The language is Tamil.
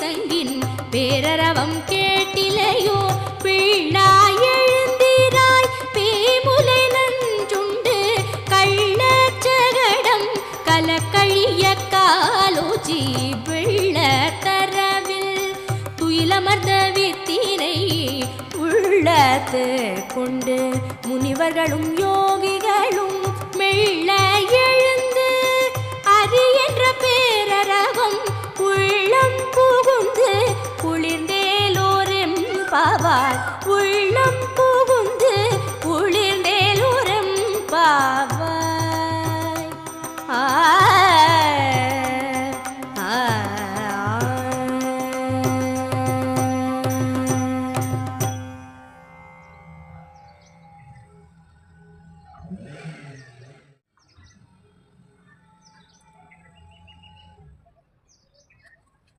சங்கின் பேரரவம் கேட்டிலையோ பிள்ளாய் எழுந்திராய் பேமுலை நஞ்சுண்டு கள்ளச்சகடம் கலக்கழிய காலோச்சி வெள்ள தரவில் துயிலமர்ந்த வித்தினை உள்ளத்து கொண்டு முனிவர்களும் யோகிகளும் மெல்ல எழுந்து அரி என்ற பேரரவம் உள்ளம் புகுந்து குளிர்ந்தேலோரெம் பாவாய்